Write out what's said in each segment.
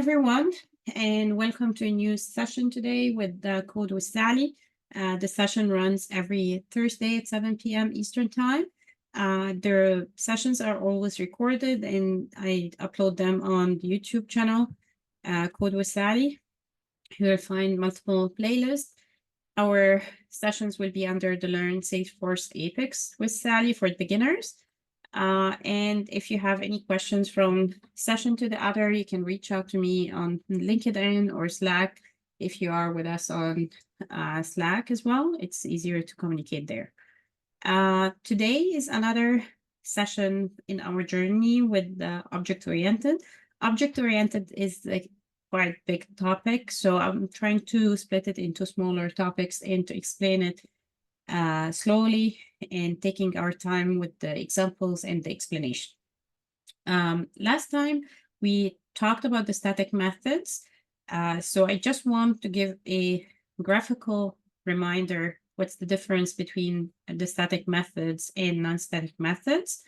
everyone, and welcome to a new session today with Code with Sally. The session runs every Thursday at 7 p.m. Eastern Time. The sessions are always recorded, and I upload them on the YouTube channel, Code with Sally. You will find multiple playlists. Our sessions will be under the Learn Salesforce Apex with Sally for beginners. And if you have any questions from session to the other, you can reach out to me on LinkedIn or Slack. If you are with us on Slack as well, it's easier to communicate there. Today is another session in our journey with the object-oriented. Object-oriented is a quite big topic, so I'm trying to split it into smaller topics and to explain it slowly and taking our time with the examples and the explanation. Last time we talked about the static methods. So I just want to give a graphical reminder what's the difference between the static methods and non-static methods.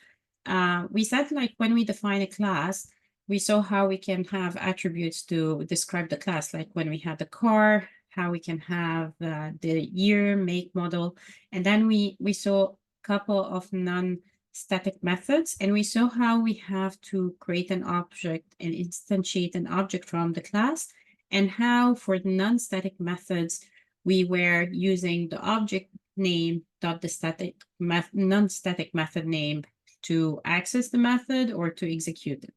We said like when we define a class, we saw how we can have attributes to describe the class, like when we had the car, how we can have the year, make, model. And then we saw a couple of non-static methods, and we saw how we have to create an object and instantiate an object from the class, and how for the non-static methods, we were using the object name dot the static non-static method name to access the method or to execute it.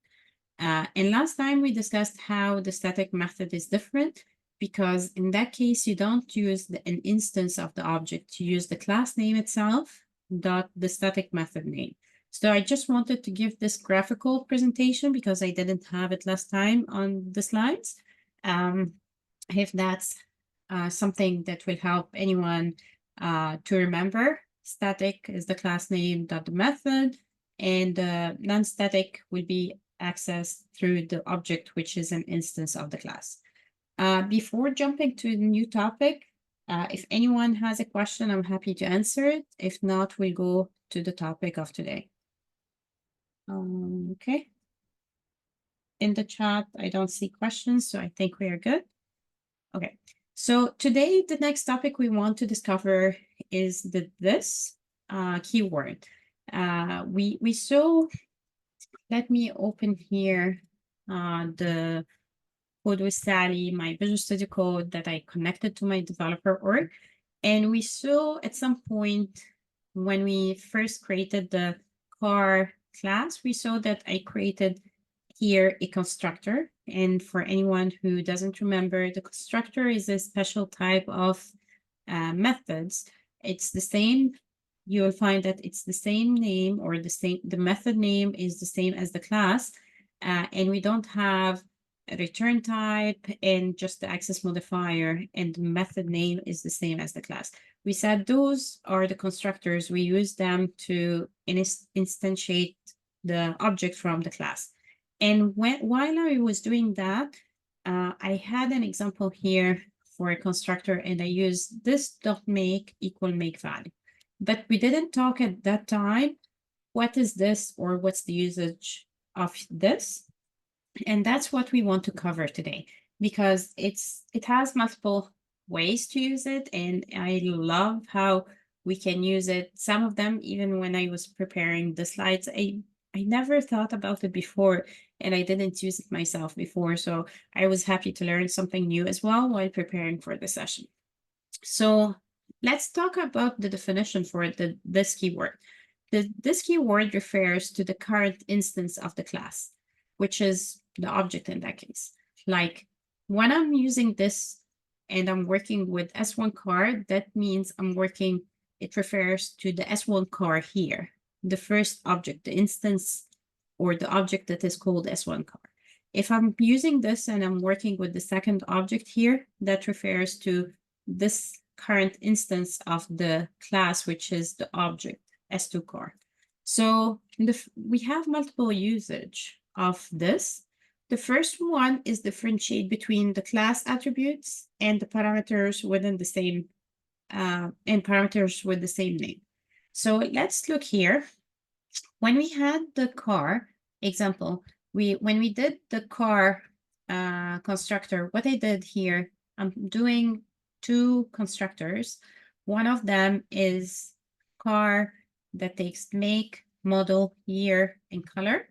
And last time we discussed how the static method is different, because in that case, you don't use an instance of the object, you use the class name itself dot the static method name. So I just wanted to give this graphical presentation because I didn't have it last time on the slides. If that's something that will help anyone to remember, static is the class name dot the method, and non-static will be accessed through the object, which is an instance of the class. Before jumping to the new topic, if anyone has a question, I'm happy to answer it. If not, we'll go to the topic of today. Okay. In the chat, I don't see questions, so I think we are good. Okay. So today, the next topic we want to discover is this keyword. We saw, let me open here the Code with Sally, my Visual Studio Code that I connected to my developer org. And we saw at some point when we first created the car class, we saw that I created here a constructor. And for anyone who doesn't remember, the constructor is a special type of methods. It's the same. You'll find that it's the same name, or the method name is the same as the class. And we don't have a return type and just the access modifier, and the method name is the same as the class. We said those are the constructors. We use them to instantiate the object from the class. And while I was doing that, I had an example here for a constructor, and I used this dot make equal make value. But we didn't talk at that time, what is this, or what's the usage of this? And that's what we want to cover today, because it has multiple ways to use it, and I love how we can use it. Some of them, even when I was preparing the slides, I never thought about it before, and I didn't use it myself before. So I was happy to learn something new as well while preparing for the session. So let's talk about the definition for this keyword. This keyword refers to the current instance of the class, which is the object in that case. Like when I'm using this and I'm working with S1 car, that means it refers to the S1 car here, the first object, the instance or the object that is called S1 car. If I'm using this and I'm working with the second object here, that refers to this current instance of the class, which is the object S2 car. So we have multiple usage of this. The first one is differentiate between the class attributes and the parameters within the same and parameters with the same name. So let's look here. When we had the car example, when we did the car constructor, what I did here, I'm doing two constructors. One of them is car that takes make, model, year, and color.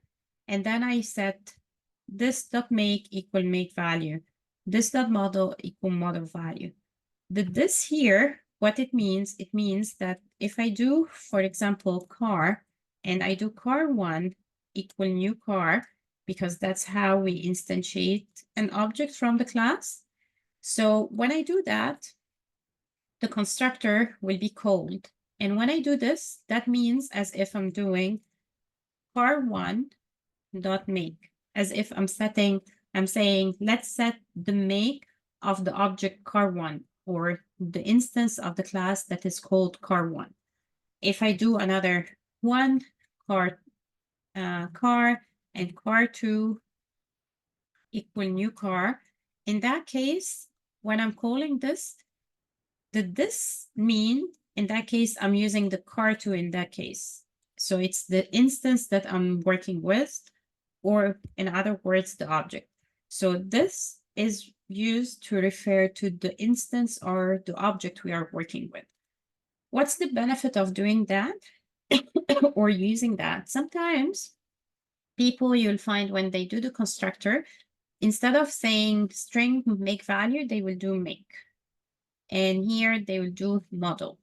And then I set this dot make equal make value. This dot model equal model value. This here, what it means that if I do, for example, car, and I do car1 equal new car, because that's how we instantiate an object from the class. So when I do that, the constructor will be called. And when I do this, that means as if I'm doing car1 dot make, as if I'm saying, let's set the make of the object car1, or the instance of the class that is called car1. If I do another one, car and car2 equal new car, in that case, when I'm calling this, did this mean, in that case, I'm using the car2 in that case. So it's the instance that I'm working with, or in other words, the object. So this is used to refer to the instance or the object we are working with. What's the benefit of doing that or using that? Sometimes people, you'll find when they do the constructor, instead of saying string make value, they will do make. And here they will do model.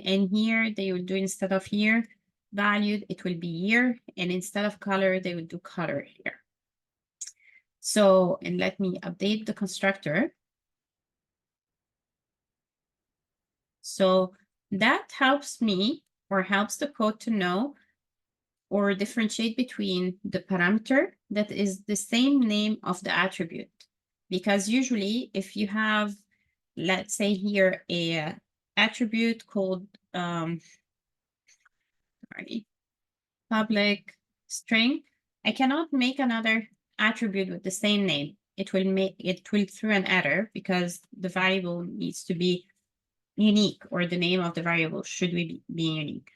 And here they will do, instead of year valued, it will be year. And instead of color, they will do color here. So, and let me update the constructor. So that helps me, or helps the code to know or differentiate between the parameter that is the same name of the attribute. Because usually if you have, let's say here, a attribute called public string, I cannot make another attribute with the same name. It will throw an error because the variable needs to be unique, or the name of the variable should be unique.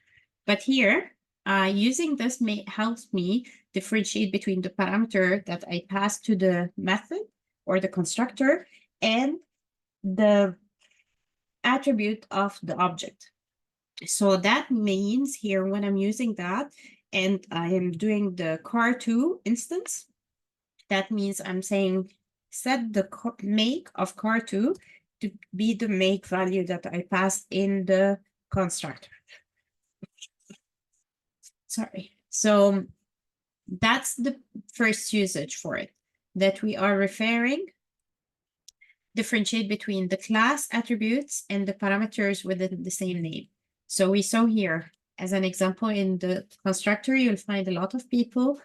But here, using this helps me differentiate between the parameter that I pass to the method or the constructor and the attribute of the object. So that means here, when I'm using that and I am doing the car2 instance, that means I'm saying set the make of car2 to be the make value that I passed in the constructor. Sorry. So that's the first usage for it, that we are differentiate between the class attributes and the parameters within the same name. So we saw here, as an example, in the constructor, you'll find a lot of people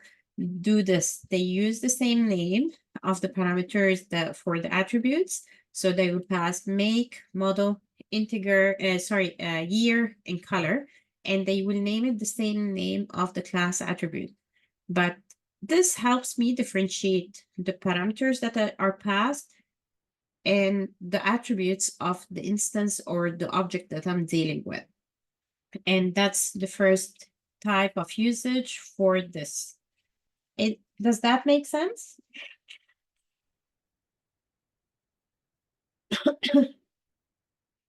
do this. They use the same name of the parameters for the attributes. So they will pass make, model, integer, year, and color, and they will name it the same name of the class attribute. But this helps me differentiate the parameters that are passed and the attributes of the instance or the object that I'm dealing with. And that's the first type of usage for this. Does that make sense?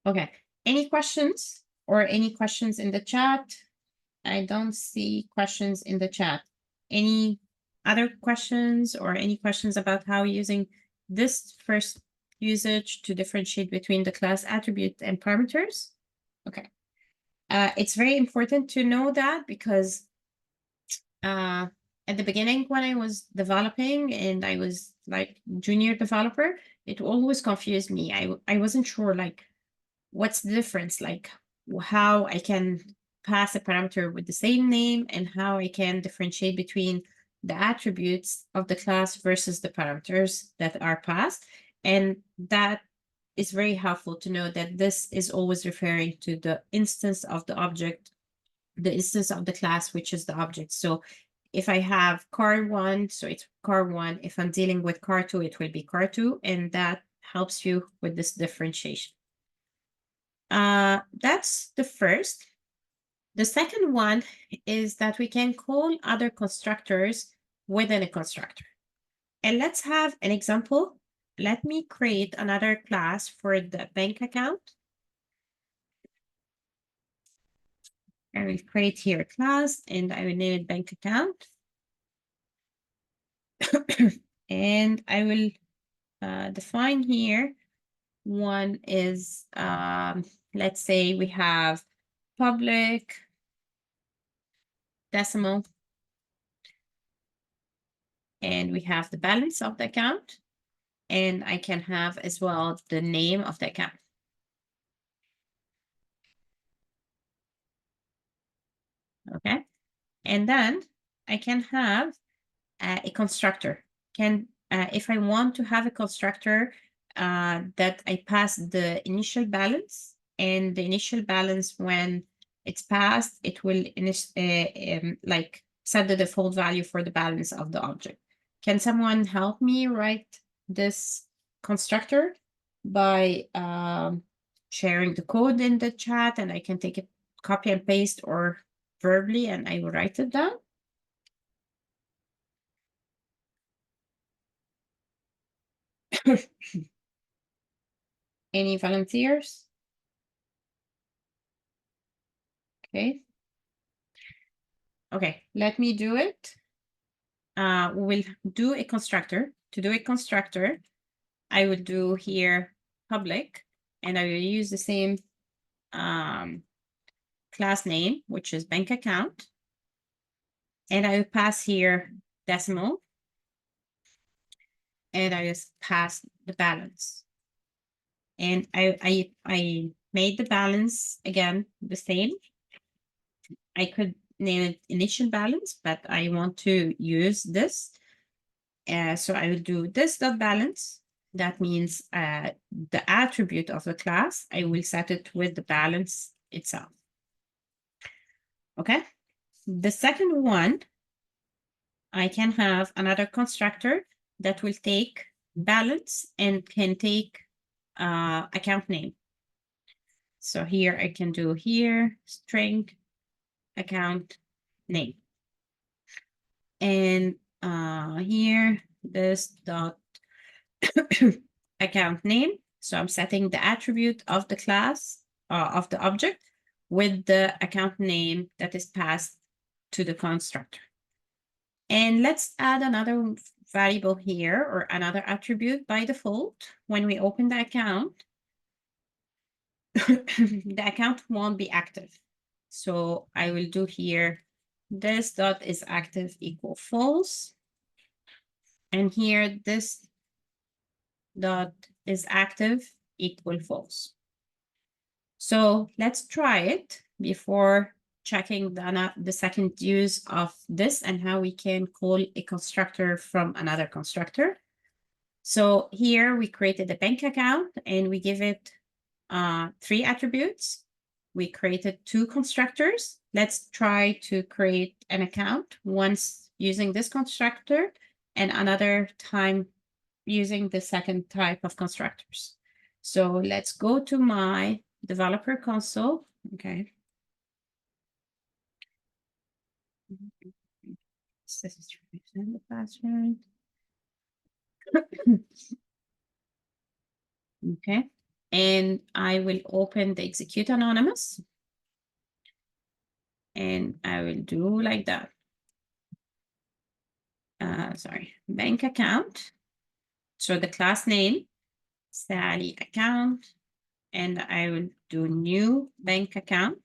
Okay. Any questions in the chat? I don't see questions in the chat. Any other questions or any questions about how using this first usage to differentiate between the class attribute and parameters? Okay. It's very important to know that, because at the beginning, when I was developing and I was like junior developer, it always confused me. I wasn't sure, like, what's the difference, like how I can pass a parameter with the same name and how I can differentiate between the attributes of the class versus the parameters that are passed. And that is very helpful to know that this is always referring to the instance of the object, the instance of the class, which is the object. So if I have car1, so it's car1. If I'm dealing with car2, it will be car2, and that helps you with this differentiation. That's the first. The second one is that we can call other constructors within a constructor. And let's have an example. Let me create another class for the bank account. I will create here a class and I will name it bank account. And I will define here. One is, let's say we have public decimal, and we have the balance of the account, and I can have as well the name of the account. Okay, and then I can have a constructor. If I want to have a constructor that I pass the initial balance, and the initial balance, when it's passed, it will like set the default value for the balance of the object. Can someone help me write this constructor by sharing the code in the chat, and I can take it, copy and paste, or verbally, and I will write it down? Any volunteers? Okay. Okay, let me do it. We'll do a constructor. To do a constructor, I will do here public, and I will use the same class name, which is bank account. And I will pass here decimal, and I just pass the balance. And I made the balance again the same. I could name it initial balance, but I want to use this. So I will do this dot balance. That means the attribute of the class, I will set it with the balance itself. Okay. The second one, I can have another constructor that will take balance and can take account name. So here I can do here string account name. And here this dot account name. So I'm setting the attribute of the class of the object with the account name that is passed to the constructor. And let's add another variable here, or another attribute by default. When we open the account, the account won't be active. So I will do here this dot is active equal false. And here this dot is active equal false. So let's try it before checking the second use of this and how we can call a constructor from another constructor. So here we created a bank account and we give it 3 attributes. We created 2 constructors. Let's try to create an account once using this constructor and another time using the second type of constructors. So let's go to my developer console. Okay. This is the password. Okay. And I will open the execute anonymous. And I will do like that. Sorry, bank account. So the class name, Sally account, and I will do new bank account.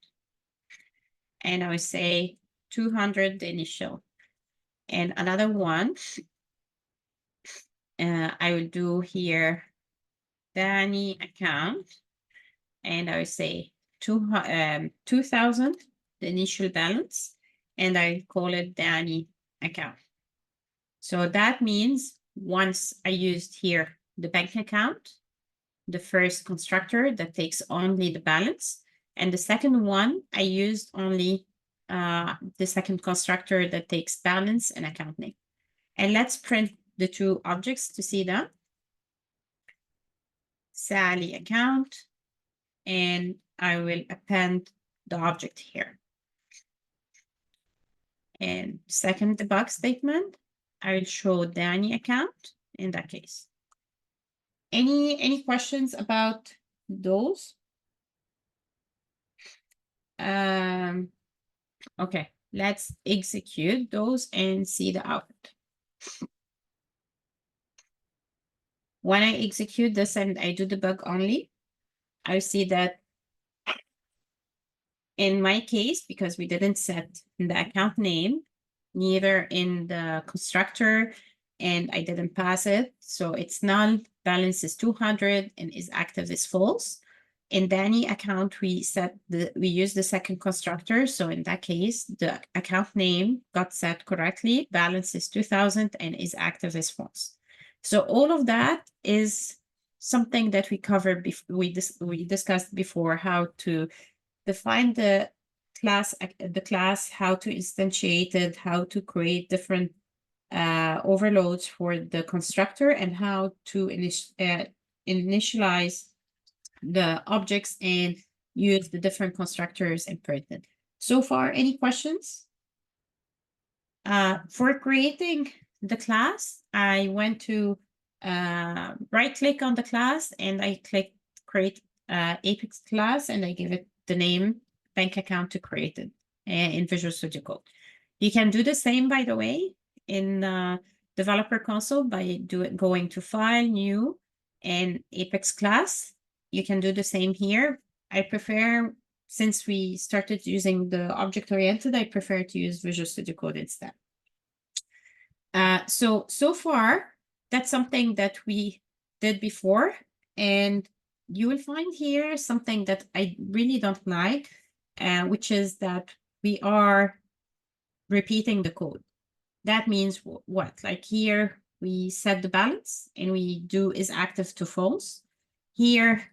And I will say 200 the initial. And another one, I will do here Danny account, and I will say 2,000 the initial balance, and I call it Danny account. So that means once I used here the bank account, the first constructor that takes only the balance, and the second one, I used only the second constructor that takes balance and account name. And let's print the 2 objects to see that. Sally account, and I will append the object here. And second debug statement, I will show Danny account in that case. Any questions about those? Okay, let's execute those and see the output. When I execute this and I do debug only, I see that in my case, because we didn't set the account name, neither in the constructor, and I didn't pass it, so it's null, balance is 200, and is active is false. In Danny account, we use the second constructor, so in that case, the account name got set correctly, balance is 2000, and is active is false. So all of that is something that we covered before. We discussed before how to define the class, how to instantiate it, how to create different overloads for the constructor, and how to initialize the objects and use the different constructors and print it. So far, any questions? For creating the class, I went to right click on the class and I clicked create Apex class, and I give it the name bank account to create it in Visual Studio Code. You can do the same, by the way, in Developer Console by going to File, New, and Apex class. You can do the same here. I prefer, since we started using the object-oriented, I prefer to use Visual Studio Code instead. So far, that's something that we did before, and you will find here something that I really don't like, which is that we are repeating the code. That means what? Like here, we set the balance and we do is active to false. Here,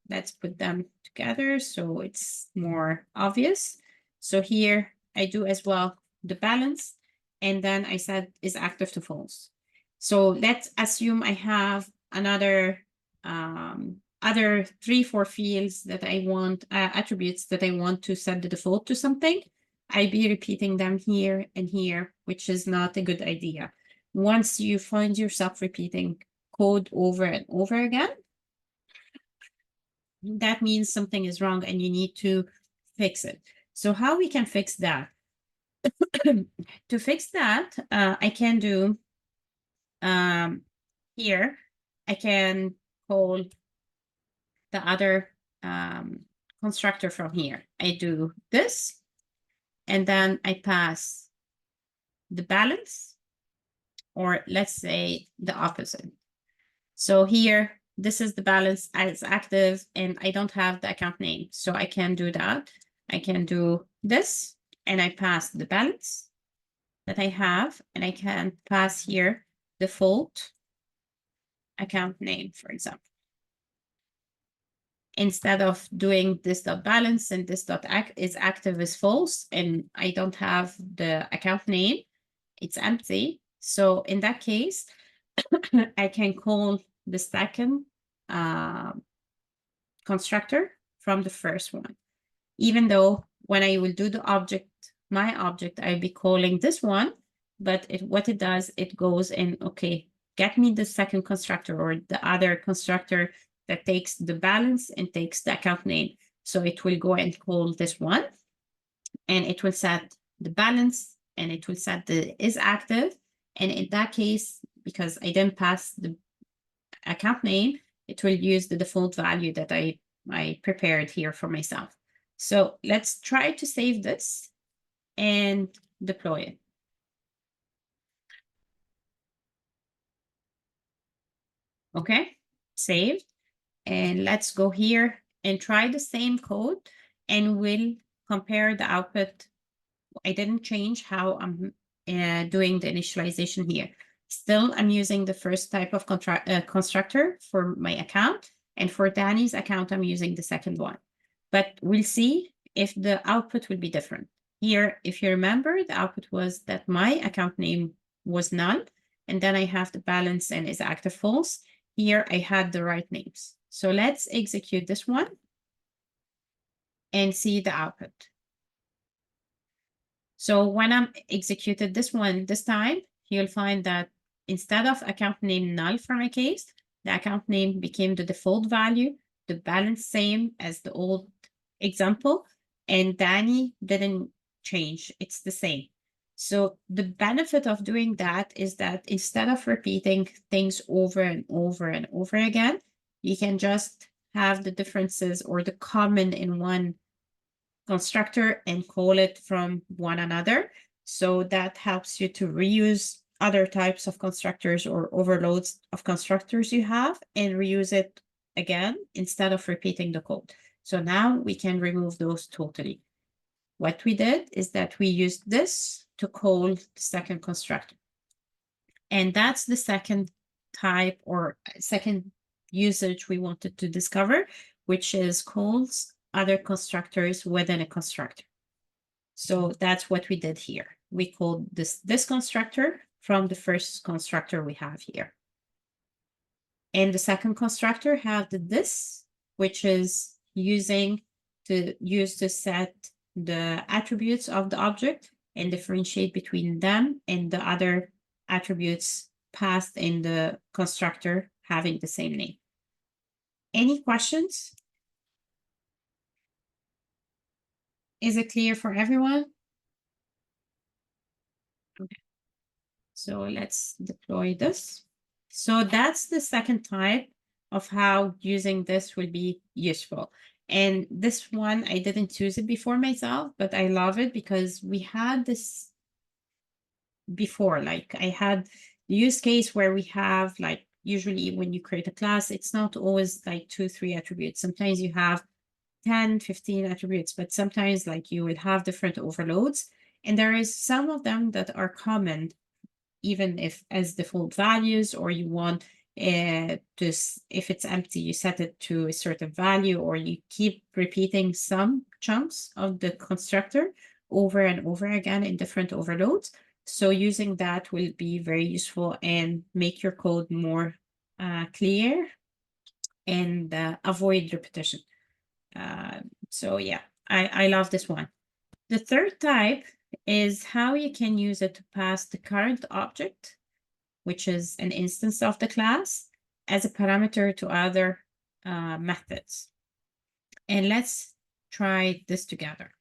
let's put them together so it's more obvious. So here, I do as well the balance, and then I said is active to false. So let's assume I have another other 3-4 fields that I want, attributes that I want to set the default to something. I'd be repeating them here and here, which is not a good idea. Once you find yourself repeating code over and over again, that means something is wrong and you need to fix it. So how we can fix that? To fix that, I can do here, I can call the other constructor from here. I do this, and then I pass the balance, or let's say the opposite. So here, this is the balance as active, and I don't have the account name. So I can do that. I can do this, and I pass the balance that I have, and I can pass here default account name, for example. Instead of doing this dot balance and this dot is active is false, and I don't have the account name, it's empty. So in that case, I can call the second constructor from the first one. Even though when I will do the object, my object, I'll be calling this one, but what it does, it goes in, okay, get me the second constructor or the other constructor that takes the balance and takes the account name. So it will go and call this one, and it will set the balance, and it will set the is active. And in that case, because I didn't pass the account name, it will use the default value that I prepared here for myself. So let's try to save this and deploy it. Okay, saved. And let's go here and try the same code, and we'll compare the output. I didn't change how I'm doing the initialization here. Still, I'm using the first type of constructor for my account, and for Danny's account, I'm using the second one. But we'll see if the output will be different. Here, if you remember, the output was that my account name was null, and then I have the balance and is active false. Here, I had the right names. So let's execute this one and see the output. So when I'm executed this one this time, you'll find that instead of account name null for my case, the account name became the default value, the balance same as the old example, and Danny didn't change. It's the same. So the benefit of doing that is that instead of repeating things over and over and over again, you can just have the differences or the common in one constructor and call it from one another. So that helps you to reuse other types of constructors or overloads of constructors you have and reuse it again instead of repeating the code. So now we can remove those totally. What we did is that we used this to call the second constructor. And that's the second type or second usage we wanted to discover, which is calls other constructors within a constructor. So that's what we did here. We called this constructor from the first constructor we have here. And the second constructor have the this, which is used to set the attributes of the object and differentiate between them and the other attributes passed in the constructor having the same name. Any questions? Is it clear for everyone? Okay. So let's deploy this. So that's the second type of how using this will be useful. And this one, I didn't use it before myself, but I love it because we had this before. Like I had the use case where we have like, usually when you create a class, it's not always like 2-3 attributes. Sometimes you have 10, 15 attributes, but sometimes like you would have different overloads. And there is some of them that are common, even if as default values, or you want just if it's empty, you set it to a certain value, or you keep repeating some chunks of the constructor over and over again in different overloads. So using that will be very useful and make your code more clear and avoid repetition. So yeah, I love this one. The third type is how you can use it to pass the current object, which is an instance of the class, as a parameter to other methods. And let's try this together.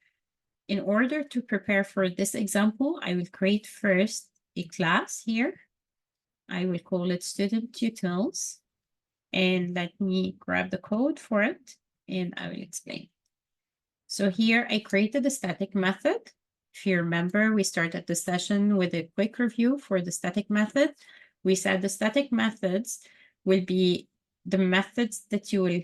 In order to prepare for this example, I will create first a class here. I will call it student utils. And let me grab the code for it, and I will explain. So here I created a static method. If you remember, we started the session with a quick review for the static method. We said the static methods will be the methods that you will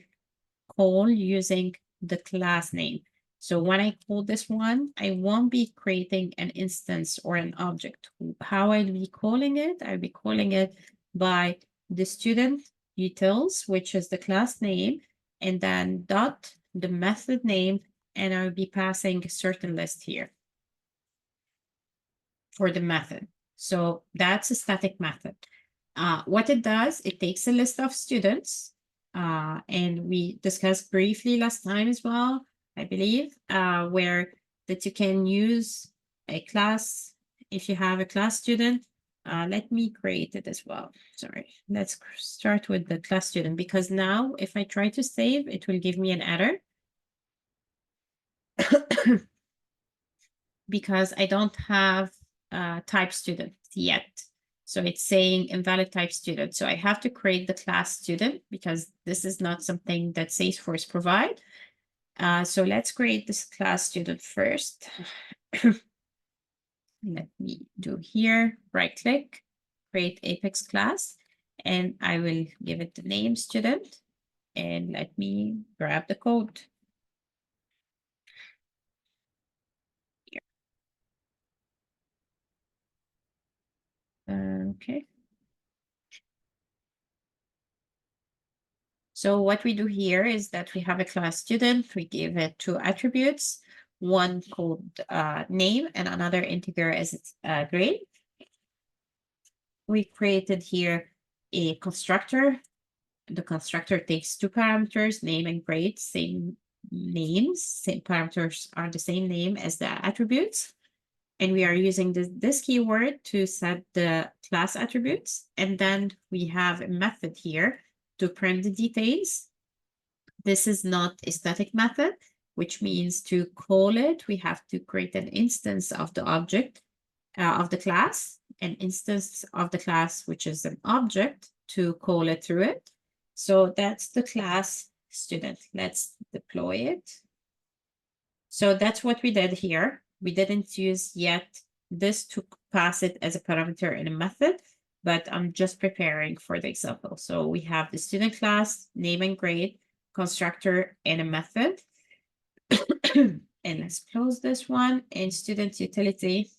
call using the class name. So when I call this one, I won't be creating an instance or an object. How I'll be calling it? I'll be calling it by the student utils, which is the class name, and then dot the method name, and I'll be passing a certain list here for the method. So that's a static method. What it does, it takes a list of students, and we discussed briefly last time as well, I believe, where that you can use a class if you have a class student. Let me create it as well. Sorry, let's start with the class student, because now if I try to save, it will give me an error. Because I don't have type student yet. So it's saying invalid type student. So I have to create the class student because this is not something that Salesforce provide. So let's create this class student first. Let me do here, right click, create Apex class, and I will give it the name student. And let me grab the code. Okay. So what we do here is that we have a class student. We give it 2 attributes, one called name and another integer as its grade. We created here a constructor. The constructor takes 2 parameters, name and grade, same names, same parameters are the same name as the attributes. and we are using this keyword to set the class attributes. And then we have a method here to print the details. This is not a static method, which means to call it, we have to create an instance of the object of the class, an instance of the class, which is an object to call it through it. So that's the class student. Let's deploy it. So that's what we did here. We didn't use yet this to pass it as a parameter in a method, but I'm just preparing for the example. So we have the student class, name and grade, constructor, and a method. And let's close this one. And student utility,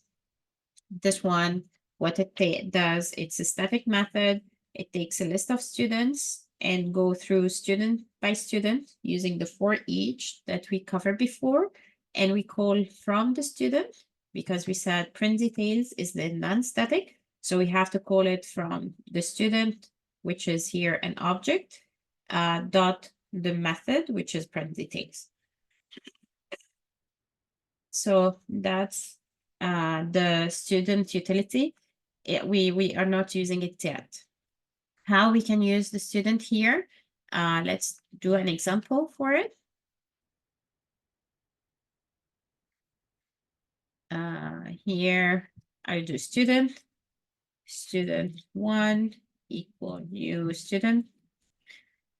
this one, what it does, it's a static method. It takes a list of students and go through student by student using the for each that we covered before. And we call from the student, because we said print details is the non-static. So we have to call it from the student, which is here an object, dot the method, which is print details. So that's the student utility. We are not using it yet. How we can use the student here? Let's do an example for it. Here I do student one equal new student.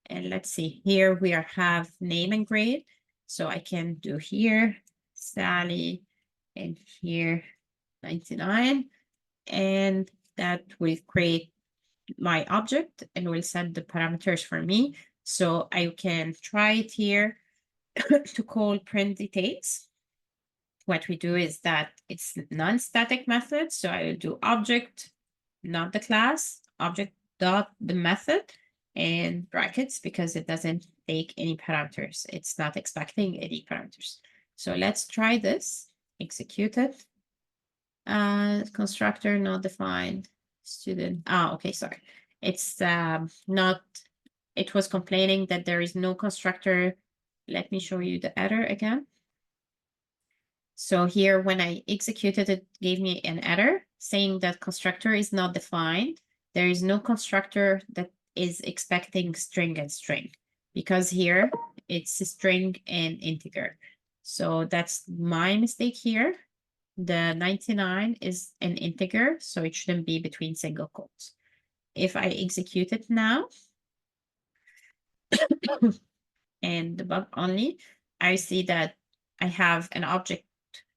And let's see, here we have name and grade. So I can do here Sally and here 99. And that will create my object and will set the parameters for me. So I can try it here to call print details. What we do is that it's non-static method. So I will do object, not the class, object dot the method, and brackets because it doesn't take any parameters. It's not expecting any parameters. So let's try this, execute it. Constructor not defined, student. Oh, okay, sorry. It's not, it was complaining that there is no constructor. Let me show you the error again. So here, when I executed it, gave me an error saying that constructor is not defined. There is no constructor that is expecting string and string, because here it's a string and integer. So that's my mistake here. The 99 is an integer, so it shouldn't be between single quotes. If I execute it now and debug only, I see that I have an object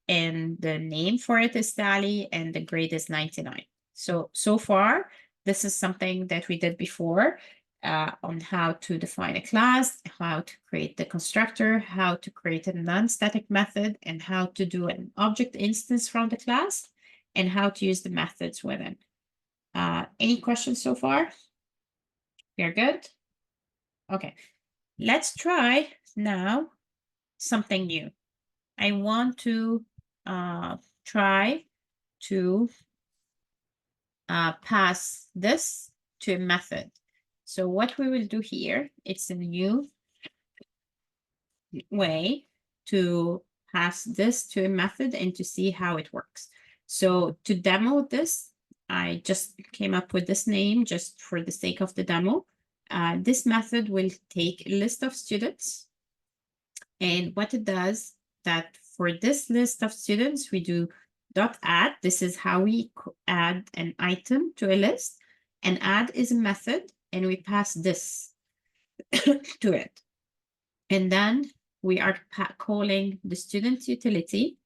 and the name for it is Sally and the grade is 99. So far, this is something that we did before on how to define a class, how to create the constructor, how to create a non-static method, and how to do an object instance from the class, and how to use the methods within. Any questions so far? We're good? Okay, let's try now something new. I want to try to pass this to a method. So what we will do here, it's a new way to pass this to a method and to see how it works. So to demo this, I just came up with this name just for the sake of the demo. This method will take a list of students. And what it does, that for this list of students, we do dot add. This is how we add an item to a list. And add is a method, and we pass this to it. And then we are calling the student utility.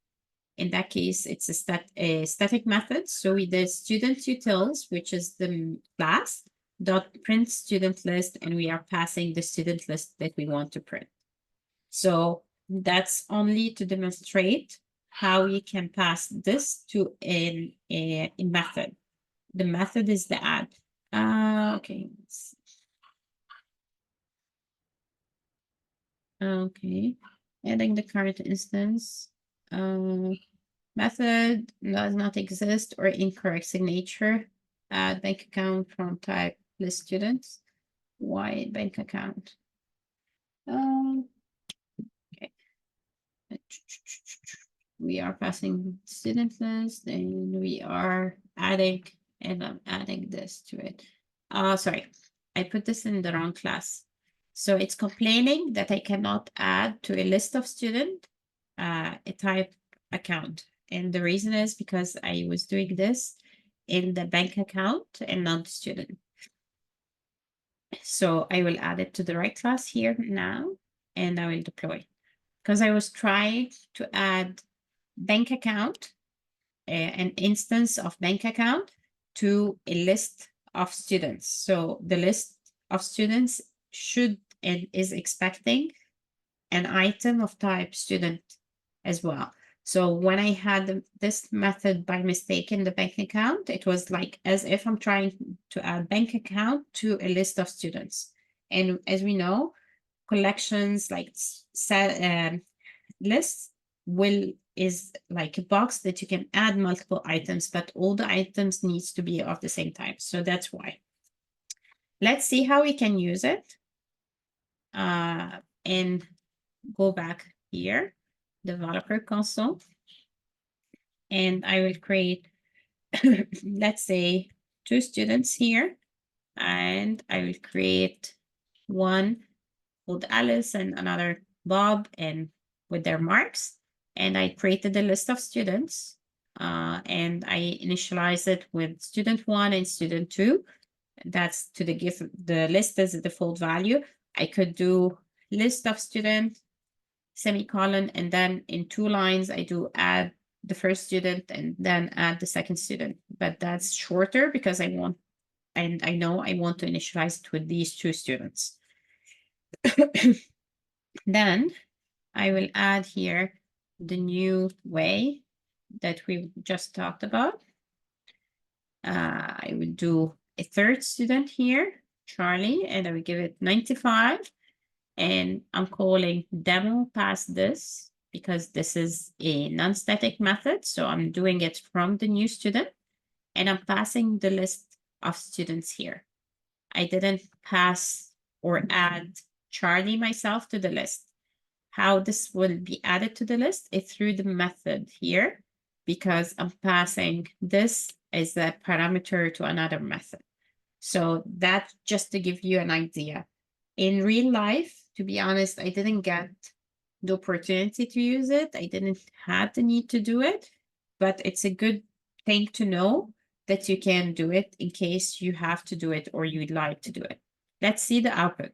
In that case, it's a static method. So we did student utils, which is the class, dot print student list, and we are passing the student list that we want to print. So that's only to demonstrate how we can pass this to a method. The method is the add. Okay. Okay. Adding the current instance. Method does not exist or incorrect signature. Add bank account from type list students. Why bank account? Okay. we are passing student list, and we are adding, and I'm adding this to it. Sorry, I put this in the wrong class. So it's complaining that I cannot add to a list of student a type account. And the reason is because I was doing this in the bank account and not the student. So I will add it to the right class here now, and I will deploy. Because I was trying to add bank account, an instance of bank account to a list of students. So the list of students should and is expecting an item of type student as well. So when I had this method by mistake in the bank account, it was like as if I'm trying to add bank account to a list of students. And as we know, collections like lists is like a box that you can add multiple items, but all the items needs to be of the same type. So that's why. Let's see how we can use it. And go back here, developer console, and I will create, let's say, 2 students here, and I will create one called Alice and another Bob, and with their marks. And I created a list of students, and I initialize it with student 1 and student 2. That's to give the list as a default value. I could do list of student, semicolon, and then in 2 lines, I do add the first student and then add the second student. But that's shorter because I want, and I know I want to initialize it with these 2 students. Then I will add here the new way that we just talked about. I will do a third student here, Charlie, and I will give it 95. And I'm calling demo past this because this is a non-static method. So I'm doing it from the new student, and I'm passing the list of students here. I didn't pass or add Charlie myself to the list. How this will be added to the list is through the method here, because I'm passing this as a parameter to another method. So that's just to give you an idea. In real life, to be honest, I didn't get the opportunity to use it. I didn't have the need to do it, but it's a good thing to know that you can do it in case you have to do it or you'd like to do it. Let's see the output.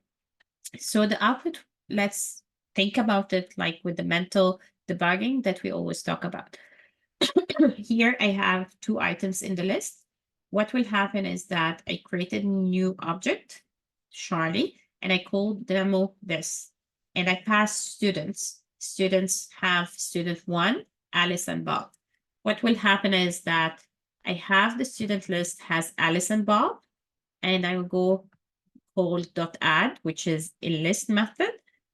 So the output, let's think about it like with the mental debugging that we always talk about. Here I have 2 items in the list. What will happen is that I created a new object, Charlie, and I called demo this. And I pass students. Students have student 1, Alice and Bob. What will happen is that I have the student list has Alice and Bob, and I will go call.add, which is a list method,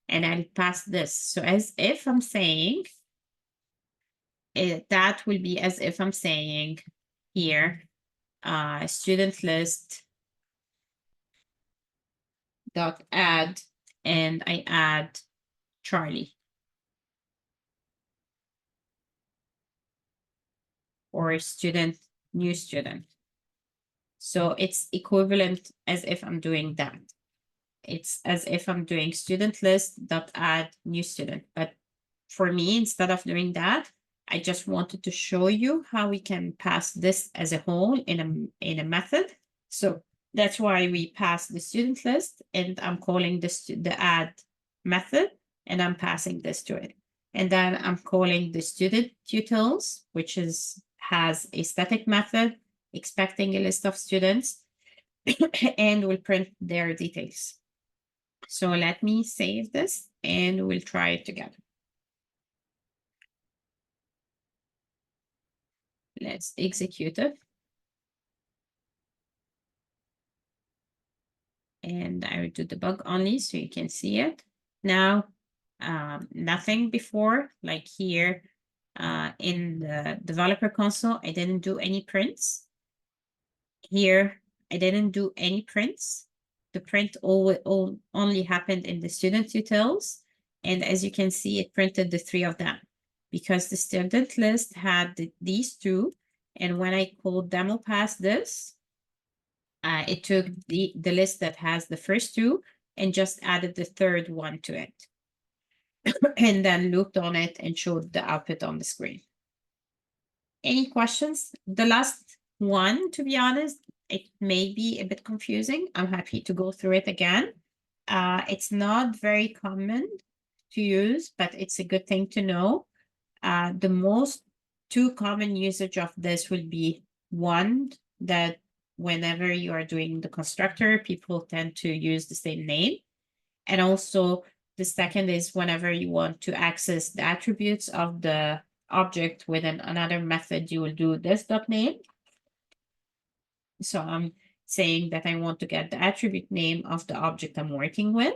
and I'll pass this. So as if I'm saying, that will be as if I'm saying here, student list dot add, and I add Charlie, or student, new student. So it's equivalent as if I'm doing that. It's as if I'm doing student list dot add new student. But for me, instead of doing that, I just wanted to show you how we can pass this as a whole in a method. So that's why we pass the student list, and I'm calling this the add method, and I'm passing this to it. And then I'm calling the student utils, which has a static method expecting a list of students and will print their details. So let me save this and we'll try it together. Let's execute it. And I will do debug only so you can see it. Now, nothing before, like here in the developer console, I didn't do any prints. Here, I didn't do any prints. The print only happened in the student utils. And as you can see, it printed the 3 of them. because the student list had these two. And when I called demo past this, it took the list that has the first two and just added the third one to it. And then looped on it and showed the output on the screen. Any questions? The last one, to be honest, it may be a bit confusing. I'm happy to go through it again. It's not very common to use, but it's a good thing to know. The most two common usage of this will be one, that whenever you are doing the constructor, people tend to use the same name. And also the second is whenever you want to access the attributes of the object within another method, you will do this dot name. So I'm saying that I want to get the attribute name of the object I'm working with.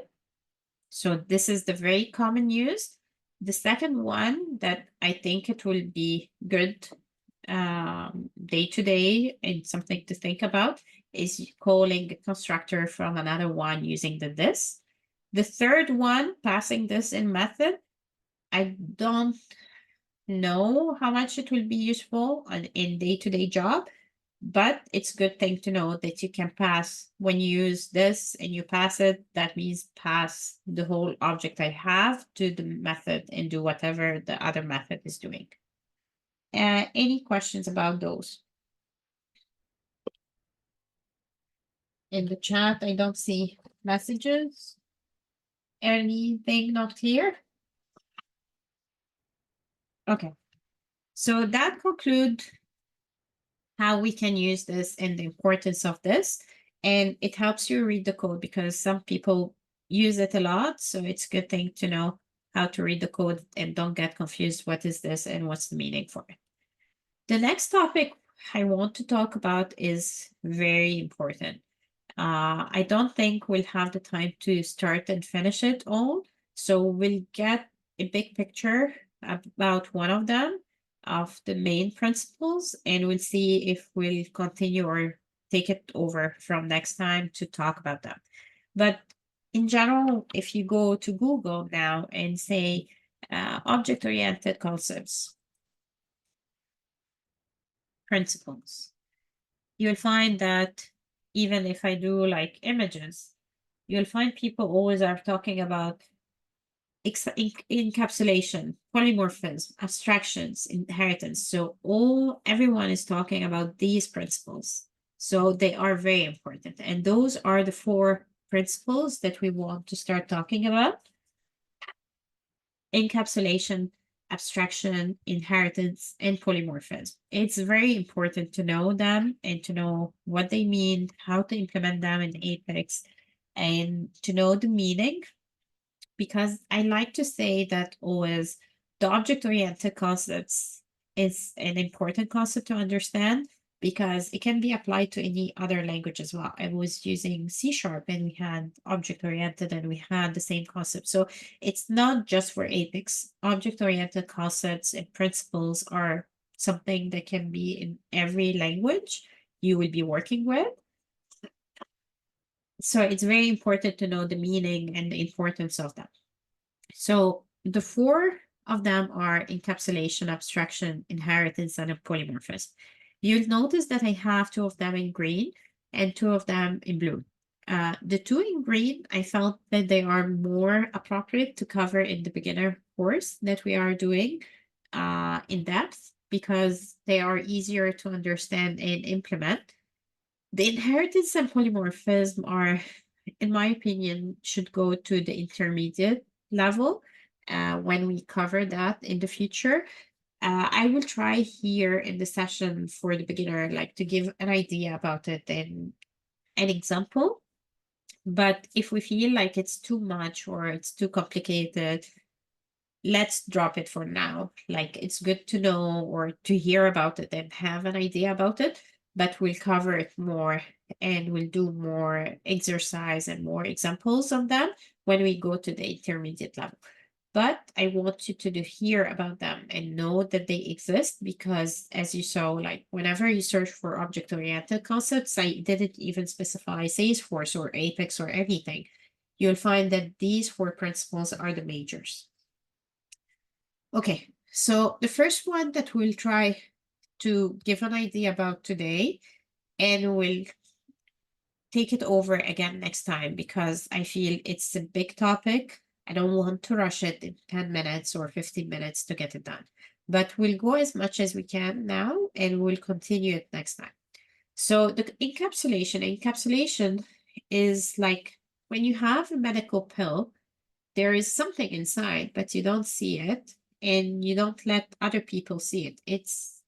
So this is the very common use. The second one that I think it will be good day to day and something to think about is calling a constructor from another one using the this. The third one, passing this in method, I don't know how much it will be useful in day-to-day job, but it's a good thing to know that you can pass when you use this and you pass it, that means pass the whole object I have to the method and do whatever the other method is doing. Any questions about those? In the chat, I don't see messages. Anything not clear? Okay. So that concludes how we can use this and the importance of this. And it helps you read the code because some people use it a lot. So it's a good thing to know how to read the code and don't get confused. What is this and what's the meaning for it? The next topic I want to talk about is very important. I don't think we'll have the time to start and finish it all. So we'll get a big picture about one of them, of the main principles, and we'll see if we'll continue or take it over from next time to talk about them. But in general, if you go to Google now and say object-oriented concepts, principles, you'll find that even if I do like images, you'll find people always are talking about encapsulation, polymorphism, abstractions, inheritance. So everyone is talking about these principles. So they are very important. And those are the 4 principles that we want to start talking about. Encapsulation, abstraction, inheritance, and polymorphism. It's very important to know them and to know what they mean, how to implement them in Apex, and to know the meaning, because I like to say that always the object-oriented concepts is an important concept to understand because it can be applied to any other language as well. I was using C# and we had object-oriented and we had the same concept. So it's not just for Apex. Object-oriented concepts and principles are something that can be in every language you will be working with. So it's very important to know the meaning and the importance of them. So the 4 of them are encapsulation, abstraction, inheritance, and a polymorphism. You'll notice that I have 2 of them in green and 2 of them in blue. The 2 in green, I felt that they are more appropriate to cover in the beginner course that we are doing in depth because they are easier to understand and implement. The inheritance and polymorphism are, in my opinion, should go to the intermediate level when we cover that in the future. I will try here in the session for the beginner, like to give an idea about it and an example. But if we feel like it's too much or it's too complicated, let's drop it for now. Like it's good to know or to hear about it and have an idea about it, but we'll cover it more and we'll do more exercise and more examples of them when we go to the intermediate level. But I want you to hear about them and know that they exist because as you saw, like whenever you search for object-oriented concepts, I didn't even specify Salesforce or Apex or anything. You'll find that these 4 principles are the majors. Okay, So the first one that we'll try to give an idea about today, and we'll take it over again next time because I feel it's a big topic. I don't want to rush it in 10 minutes or 15 minutes to get it done. But we'll go as much as we can now and we'll continue it next time. So the encapsulation is like when you have a medical pill, there is something inside, but you don't see it and you don't let other people see it. It's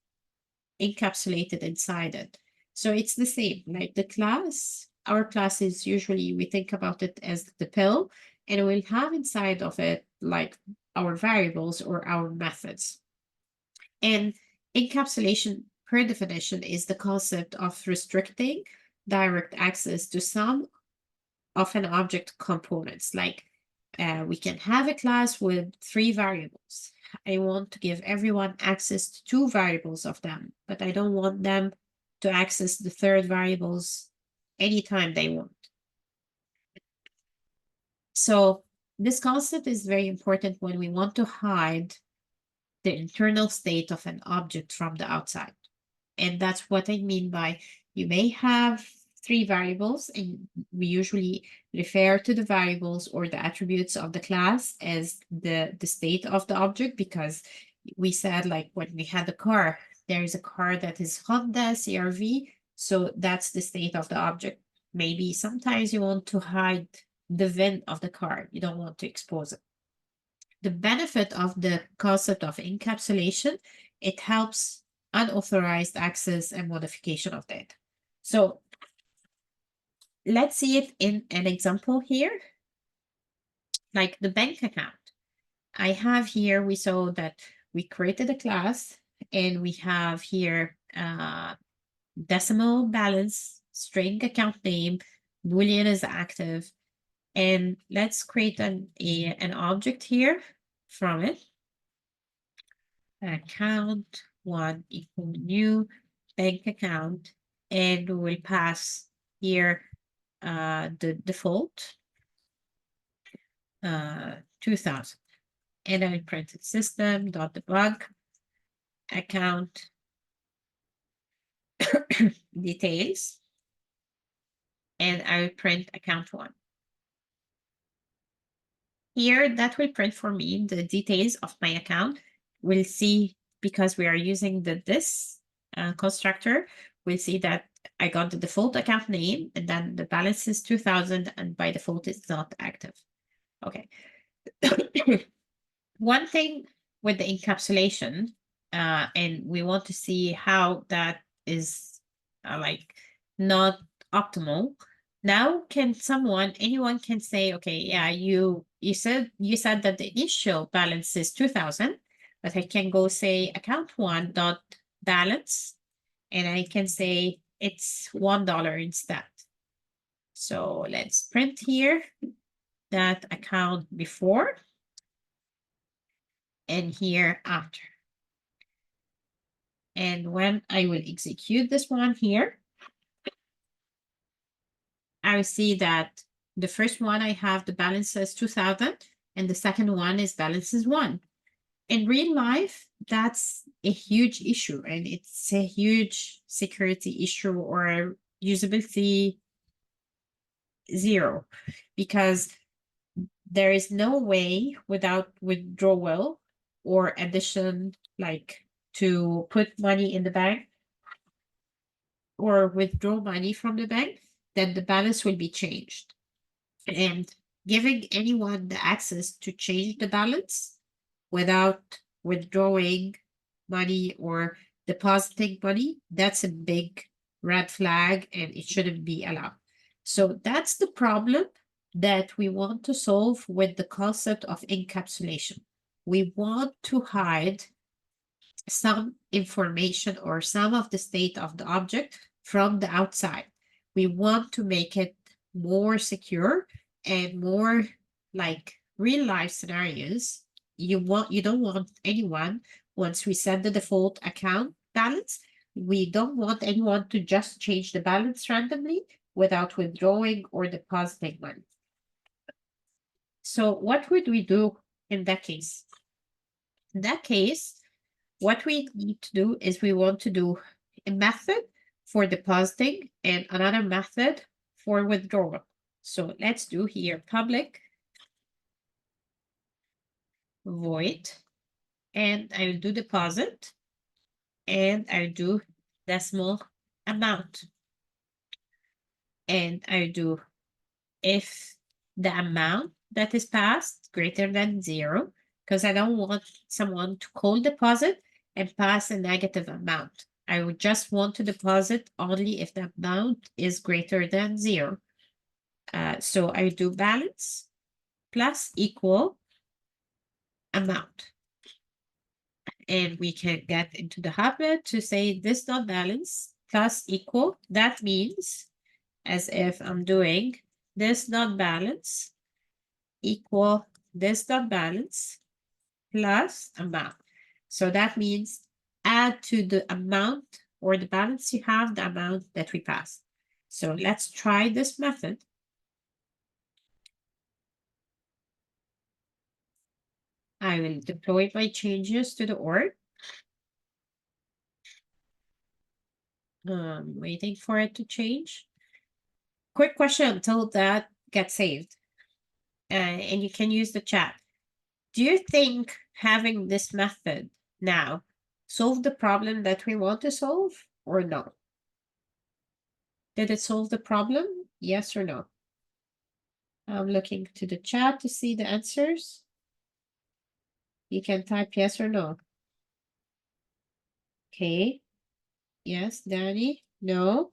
encapsulated inside it. So it's the same, like the class, our class is usually, we think about it as the pill, and we'll have inside of it like our variables or our methods. And encapsulation, per definition, is the concept of restricting direct access to some of an object components. Like we can have a class with 3 variables. I want to give everyone access to 2 variables of them, but I don't want them to access the third variables anytime they want. So this concept is very important when we want to hide the internal state of an object from the outside. And that's what I mean by you may have 3 variables, and we usually refer to the variables or the attributes of the class as the state of the object, because we said, like when we had the car, there is a car that is Honda CRV, so that's the state of the object. Maybe sometimes you want to hide the VIN of the car, you don't want to expose it. The benefit of the concept of encapsulation, it helps unauthorized access and modification of data. So let's see it in an example here, like the bank account. I have here, we saw that we created a class and we have here decimal balance, string account name, Boolean is active. And let's create an object here from it. Account 1 equal new bank account, and we'll pass here the default 2000, and I print system.debug account details, and I will print account 1. Here, that will print for me the details of my account. We'll see, because we are using this constructor, we'll see that I got the default account name, and then the balance is 2000, and by default it's not active. Okay. One thing with the encapsulation, and we want to see how that is like not optimal. Now, anyone can say, okay, yeah, you said that the initial balance is 2000, but I can go say account 1 dot balance, and I can say it's $1 instead. So let's print here that account before and here after. And when I will execute this one here, I will see that the first one I have the balance as 2000, and the second one is balance is 1. In real life, that's a huge issue, and it's a huge security issue or usability 0, because there is no way without withdrawal or addition, like to put money in the bank or withdraw money from the bank, that the balance will be changed. And giving anyone the access to change the balance without withdrawing money or depositing money, that's a big red flag, and it shouldn't be allowed. So that's the problem that we want to solve with the concept of encapsulation. We want to hide some information or some of the state of the object from the outside. We want to make it more secure and more like real life scenarios. You don't want anyone, once we set the default account balance, we don't want anyone to just change the balance randomly without withdrawing or depositing money. So what would we do in that case? In that case, what we need to do is we want to do a method for depositing and another method for withdrawal. So let's do here public void, and I will do deposit, and I will do decimal amount, and I will do if the amount that is passed greater than 0, because I don't want someone to call deposit and pass a negative amount. I would just want to deposit only if the amount is greater than 0. So I do balance plus equal amount. And we can get into the habit to say this dot balance plus equal. That means as if I'm doing this dot balance equal this dot balance plus amount. So that means add to the amount or the balance you have the amount that we passed. So let's try this method. I will deploy my changes to the org. Waiting for it to change. Quick question until that gets saved. And you can use the chat. Do you think having this method now solve the problem that we want to solve or no? Did it solve the problem? Yes or no? I'm looking to the chat to see the answers. You can type yes or no. Okay. Yes, Danny. No.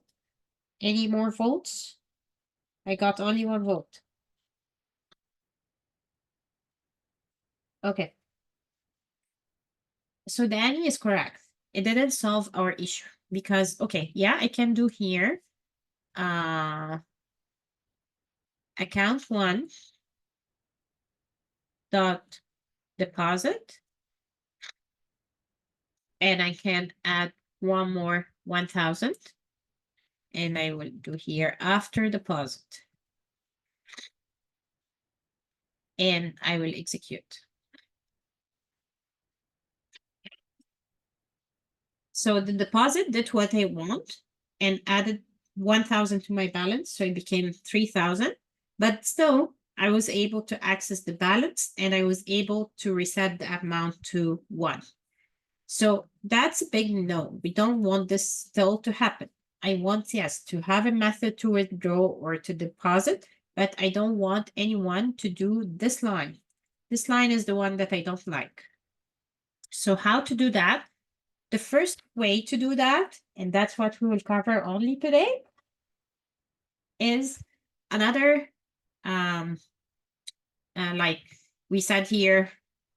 Any more votes? I got only one vote. Okay. So Danny is correct. It didn't solve our issue because, okay, yeah, I can do here. Account 1 dot deposit, and I can add one more 1,000, and I will do here after deposit, and I will execute. So the deposit did what I want and added 1,000 to my balance, so it became 3,000, but still I was able to access the balance and I was able to reset the amount to 1. So that's a big no. We don't want this still to happen. I want, yes, to have a method to withdraw or to deposit, but I don't want anyone to do this line. This line is the one that I don't like. So how to do that? The first way to do that, and that's what we will cover only today, is another, like we said here,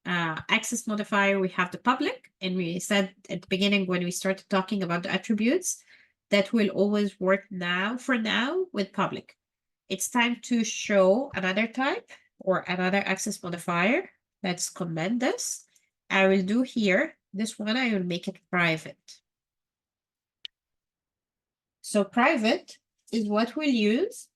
access modifier, we have the public, and we said at the beginning when we started talking about the attributes that will always work now for now with public. It's time to show another type or another access modifier. Let's comment this. I will do here, this one, I will make it private. So private is what we'll use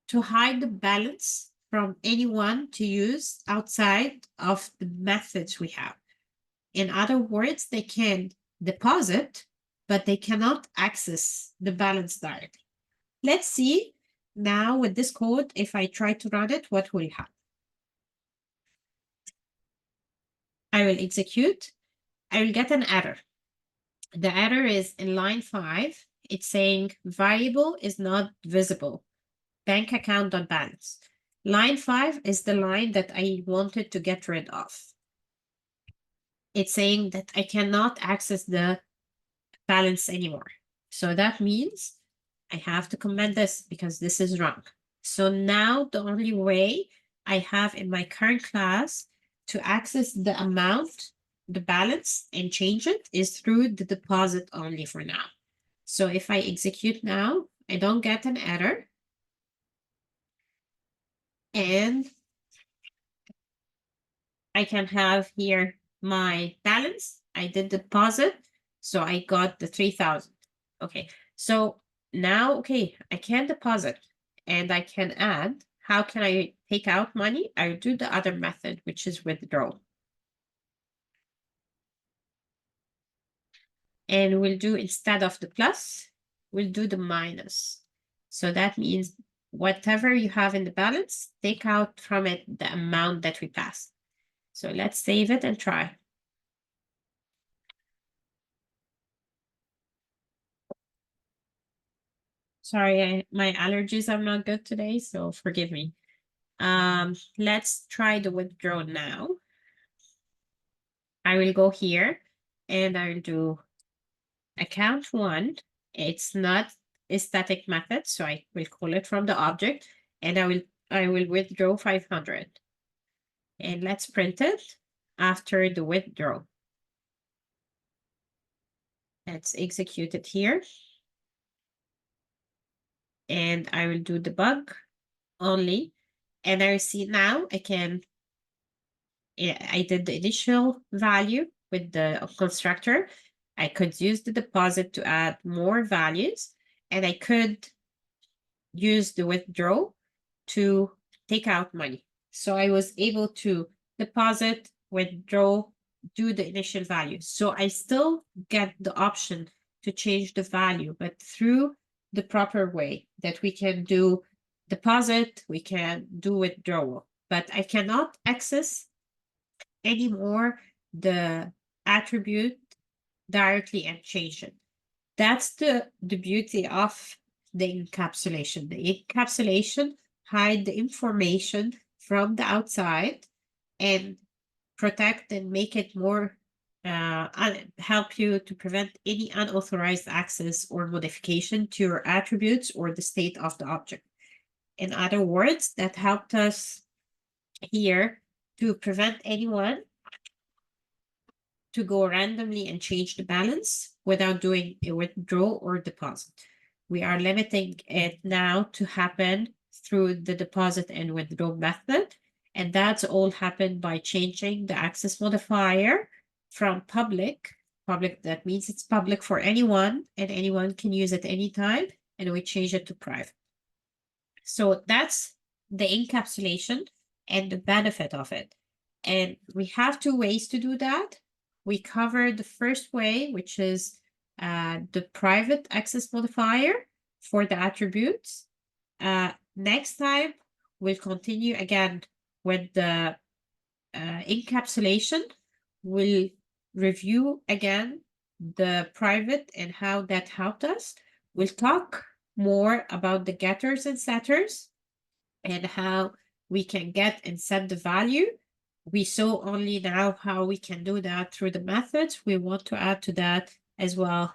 to hide the balance from anyone to use outside of the methods we have. In other words, they can deposit, but they cannot access the balance directly. Let's see now with this code, if I try to run it, what will happen? I will execute. I will get an error. The error is in line 5. It's saying variable is not visible. Bank account.balance. Line 5 is the line that I wanted to get rid of. It's saying that I cannot access the balance anymore. So that means I have to comment this because this is wrong. So now the only way I have in my current class to access the amount, the balance, and change it is through the deposit only for now. So if I execute now, I don't get an error. And I can have here my balance. I did deposit, so I got the 3,000. Okay, so now, okay, I can deposit and I can add. How can I take out money? I do the other method, which is withdraw. and we'll do, instead of the plus, we'll do the minus. So that means whatever you have in the balance, take out from it the amount that we passed. So let's save it and try. Sorry, my allergies are not good today, so forgive me. Let's try the withdraw now. I will go here and I will do account one. It's not a static method, so I will call it from the object, and I will withdraw 500. And let's print it after the withdraw. Let's execute it here. And I will do debug only. And I see now I did the initial value with the constructor. I could use the deposit to add more values, and I could use the withdraw to take out money. So I was able to deposit, withdraw, do the initial value. So I still get the option to change the value, but through the proper way that we can do deposit, we can do withdrawal, but I cannot access anymore the attribute directly and change it. That's the beauty of the encapsulation. The encapsulation hide the information from the outside and protect and make it more help you to prevent any unauthorized access or modification to your attributes or the state of the object. In other words, that helped us here to prevent anyone to go randomly and change the balance without doing a withdrawal or deposit. We are limiting it now to happen through the deposit and withdrawal method. And that's all happened by changing the access modifier from public. Public, that means it's public for anyone and anyone can use it anytime. And we change it to private. So that's the encapsulation and the benefit of it. And we have two ways to do that. We covered the first way, which is the private access modifier for the attributes. Next time, we'll continue again with the encapsulation. We'll review again the private and how that helped us. We'll talk more about the getters and setters and how we can get and set the value. We saw only now how we can do that through the methods. We want to add to that as well,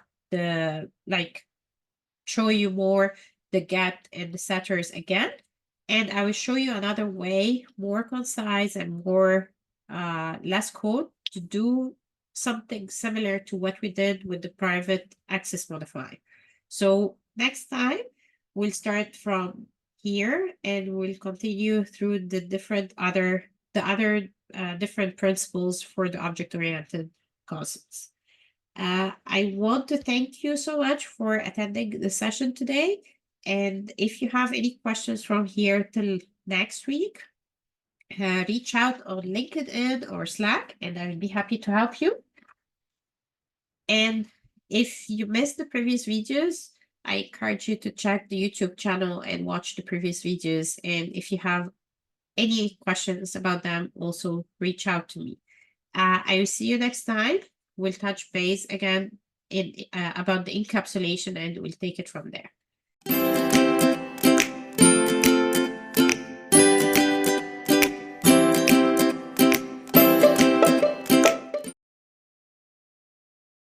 show you more the get and the setters again. And I will show you another way, more concise and more less code to do something similar to what we did with the private access modifier. So next time we'll start from here and we'll continue through the other different principles for the object-oriented concepts. I want to thank you so much for attending the session today. And if you have any questions from here till next week, reach out on LinkedIn or Slack, and I'll be happy to help you. And if you missed the previous videos, I encourage you to check the YouTube channel and watch the previous videos. And if you have any questions about them, also reach out to me. I will see you next time. We'll touch base again about the encapsulation and we'll take it from there.